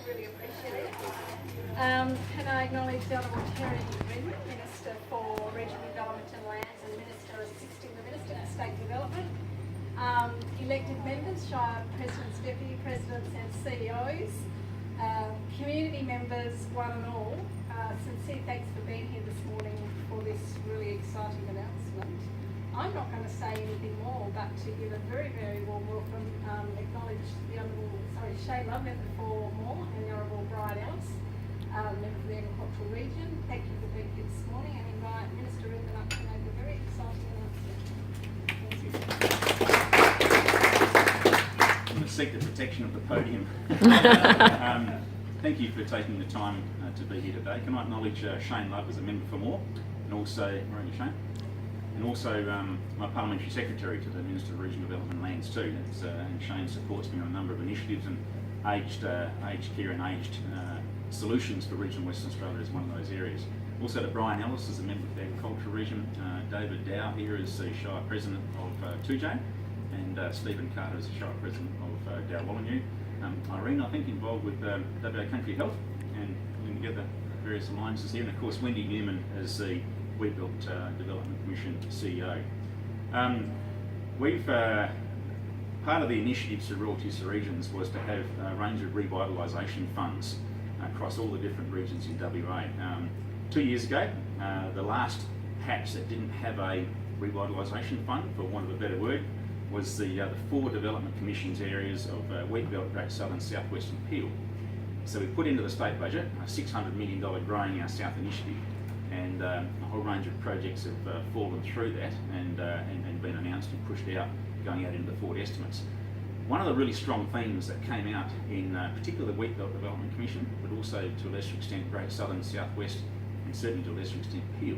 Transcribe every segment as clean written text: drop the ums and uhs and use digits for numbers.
really appreciate it. Can I acknowledge the Honourable Terry Redman, Minister for Regional Development and Lands and Minister assisting the Minister for State Development. Elected members, Shire Presidents, Deputy Presidents and CEOs, community members, one and all, sincere thanks for being here this morning for this really exciting announcement. I'm not going to say anything more, but to give a very, very warm welcome, acknowledge the Honourable, Shane Love, Member for Moora, and the Honourable Brian Ellis, Member for the Agricultural Region. Thank you for being here this morning, and invite Minister Redman up to make a very exciting announcement. Thank you. I'm going to seek the protection of the podium. Thank you for taking the time to be here today. Can I acknowledge Shane Love as a member for Moora, and also, where are you, Shane? And also my Parliamentary Secretary to the Minister of Regional Development and Lands too. And Shane supports me on a number of initiatives, and aged care and aged solutions for regional Western Australia is one of those areas. Also to Brian Ellis as a member of the Agricultural Region, David Dow here as the Shire President of Tujay, and Stephen Carter as the Shire President of Dalwallinu. Irene, I think, involved with WA Country Health and putting together various alliances here, and of course Wendy Newman as the Wheatbelt Development Commission CEO. Part of the initiatives to royalties to regions was to have a range of revitalisation funds across all the different regions in WA. 2 years ago, the last patch that didn't have a revitalisation fund, for want of a better word, was the 4 development commissions areas of Wheatbelt, Great Southern, South West and Peel. So we put into the state budget a $600 million Growing Our South initiative, and a whole range of projects have fallen through that and been announced and pushed out, going out into the forward estimates. One of the really strong themes that came out in particular the Wheatbelt Development Commission, but also to a lesser extent Great Southern, South West, and certainly to a lesser extent Peel,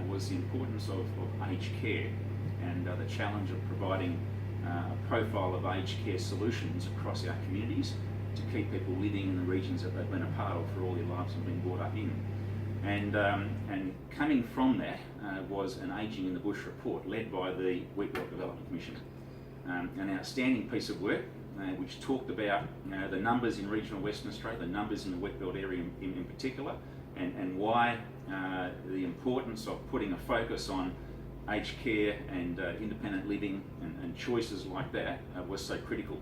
was the importance of aged care and the challenge of providing a profile of aged care solutions across our communities to keep people living in the regions that they've been a part of for all their lives and been brought up in. And coming from that was an Ageing in the Bush report led by the Wheatbelt Development Commission. An outstanding piece of work which talked about the numbers in regional Western Australia, the numbers in the Wheatbelt area in particular, and why the importance of putting a focus on aged care and independent living and choices like that was so critical.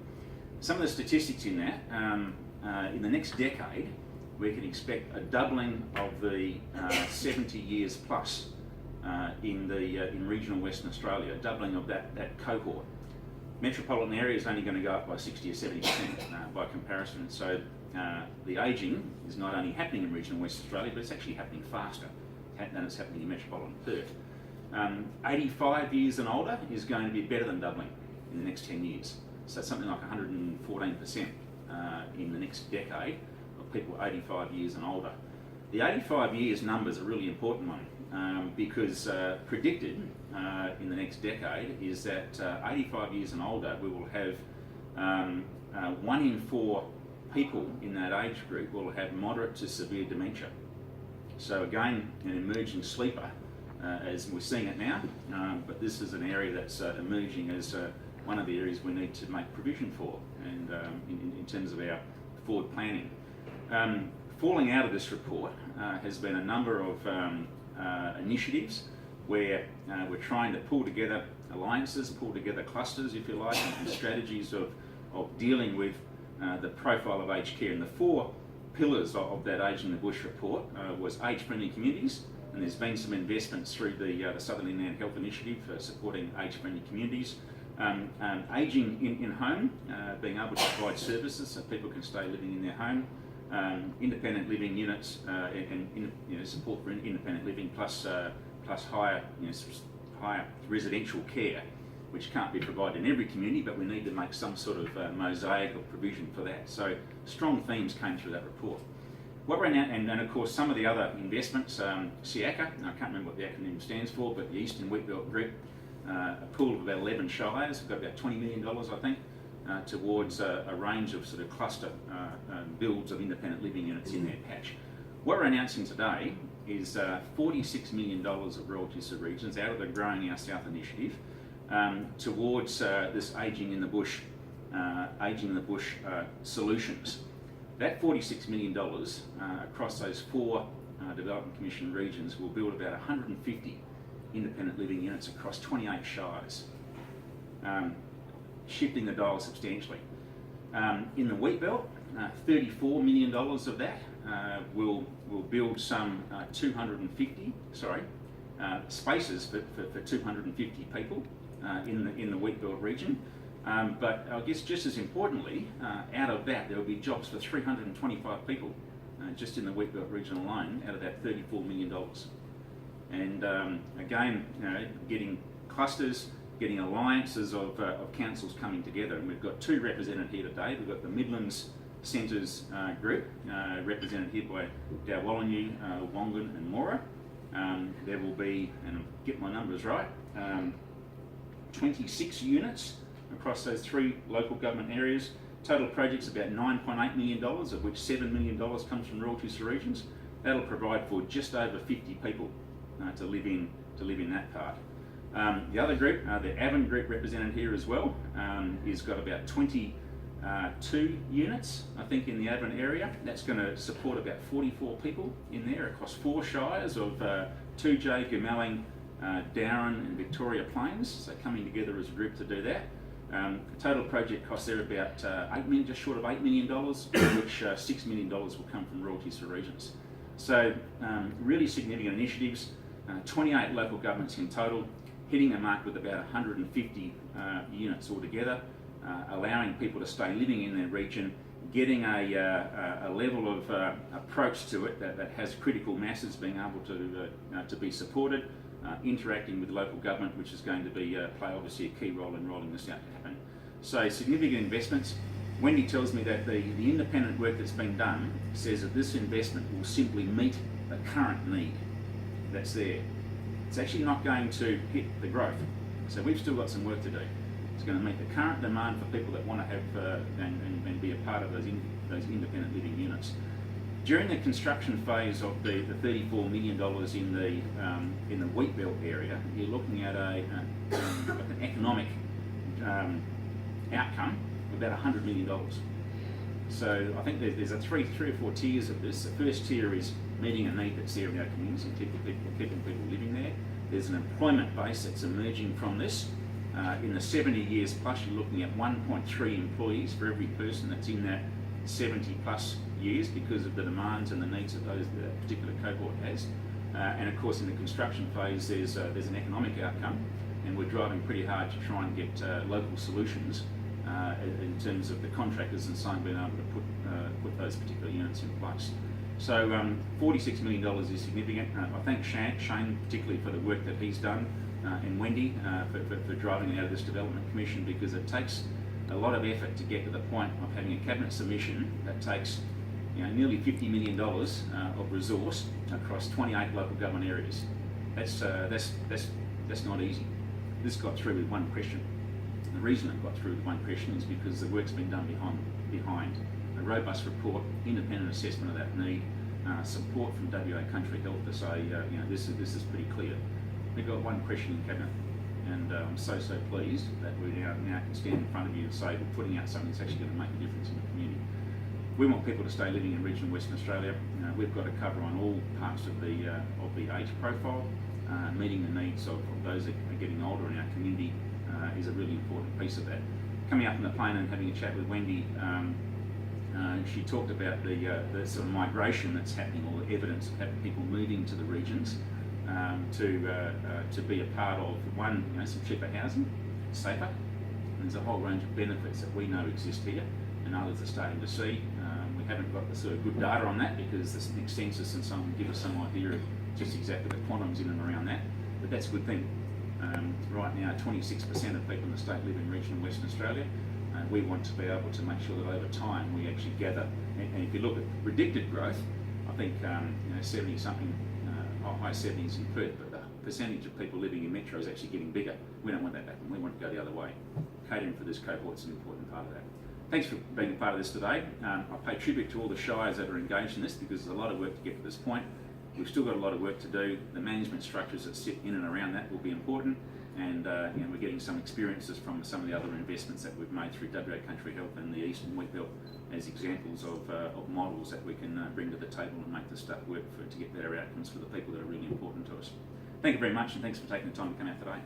Some of the statistics in that, in the next decade, we can expect a doubling of the 70 years plus in regional Western Australia, a doubling of that cohort. Metropolitan area is only going to go up by 60 or 70% by comparison. So the ageing is not only happening in regional Western Australia, but it's actually happening faster than it's happening in metropolitan Perth. 85 years and older is going to be better than doubling in the next 10 years. So something like 114% in the next decade of people 85 years and older. The 85 years number is a really important one because predicted in the next decade is that 85 years and older we will have 1 in 4 people in that age group will have moderate to severe dementia. So again, an emerging sleeper as we're seeing it now, but this is an area that's emerging as one of the areas we need to make provision for, and in terms of our forward planning. Falling out of this report has been a number of initiatives where we're trying to pull together alliances, pull together clusters, if you like, and strategies of dealing with the profile of aged care. And the 4 pillars of that Ageing in the Bush report was age-friendly communities, and there's been some investments through the Southern Inland Health Initiative for supporting age-friendly communities. Ageing in home, being able to provide services so people can stay living in their home. Independent living units and support for independent living, plus higher higher residential care, which can't be provided in every community, but we need to make some sort of mosaic of provision for that. So strong themes came through that report. What we're now, and of course some of the other investments, SEACA, I can't remember what the acronym stands for, but the Eastern Wheatbelt Group, a pool of about 11 shires, we've got about $20 million I think, towards a range of sort of cluster builds of independent living units in their patch. What we're announcing today is $46 million of royalties to regions out of the Growing Our South initiative towards this Ageing in the Bush solutions. That $46 million across those 4 Development Commission regions will build about 150 independent living units across 28 shires, shifting the dial substantially. In the wheat belt, $34 million of that will build some 250 spaces for 250 people in the wheat belt region. But I guess just as importantly, out of that there will be jobs for 325 people just in the wheat belt region alone out of that $34 million. And again, getting clusters, getting alliances of councils coming together. And we've got 2 represented here today. We've got the Midlands Centres group, represented here by Dalwallinu, Wongan and Moora. There will be, and I'll get my numbers right, 26 units across those 3 local government areas. Total project's about $9.8 million, of which $7 million comes from royalties to regions. That'll provide for just over 50 people to live in that part. The other group, the Avon group represented here as well, is got about 22 units, I think, in the Avon area. That's going to support about 44 people in there across 4 shires of 2J, Goomalling, Darren and Victoria Plains, so coming together as a group to do that. Total project costs there about just short of $8 million, of which $6 million will come from royalties for regions. So really significant initiatives, 28 local governments in total, hitting a mark with about 150 units altogether, allowing people to stay living in their region, getting a level of approach to it that has critical masses being able to be supported, interacting with local government, which is going to be play obviously a key role in rolling this out to happen. So significant investments. Wendy tells me that the independent work that's been done says that this investment will simply meet the current need that's there. It's actually not going to hit the growth. So we've still got some work to do. It's going to meet the current demand for people that want to have and be a part of those independent living units. During the construction phase of the $34 million in the wheat belt area, you're looking at an economic outcome of about $100 million. So I think there's three or four tiers of this. The first tier is meeting a need that's there in our communities and keeping people living there. There's an employment base that's emerging from this. In the 70 years plus, you're looking at 1.3 employees for every person that's in that 70 plus years because of the demands and the needs that that particular cohort has. And of course, in the construction phase, there's an economic outcome, and we're driving pretty hard to try and get local solutions in terms of the contractors and so on being able to put those particular units in place. So $46 million is significant. I thank Shane particularly for the work that he's done, and Wendy for driving it out of this Development Commission, because it takes a lot of effort to get to the point of having a cabinet submission that takes nearly $50 million of resource across 28 local government areas. That's not easy. This got through with one question. The reason it got through with one question is because the work's been done behind a robust report, independent assessment of that need, support from WA Country Health to say, this is pretty clear. We've got one question in cabinet, and I'm so pleased that we now can stand in front of you and say we're putting out something that's actually going to make a difference in the community. We want people to stay living in regional Western Australia. We've got to cover on all parts of the age profile. Meeting the needs of those that are getting older in our community is a really important piece of that. Coming up in the plane and having a chat with Wendy, she talked about the sort of migration that's happening, or the evidence of people moving to the regions to be a part of, one, some cheaper housing, safer, and there's a whole range of benefits that we know exist here and others are starting to see. We haven't got the sort of good data on that because this next census and so on will give us some idea of just exactly the quantums in and around that, but that's a good thing. Right now 26% of people in the state live in regional Western Australia. We want to be able to make sure that over time we actually gather, and if you look at predicted growth, I think 70 something, high 70s in Perth, but the percentage of people living in metro is actually getting bigger. We don't want that to happen. We want to go the other way. Catering for this cohort is an important part of that. Thanks for being a part of this today. I pay tribute to all the shires that are engaged in this, because there's a lot of work to get to this point. We've still got a lot of work to do. The management structures that sit in and around that will be important, and you know, we're getting some experiences from some of the other investments that we've made through WA Country Health and the Eastern Wheat Belt as examples of models that we can bring to the table and make this stuff work to get better outcomes for the people that are really important to us. Thank you very much, and thanks for taking the time to come out today.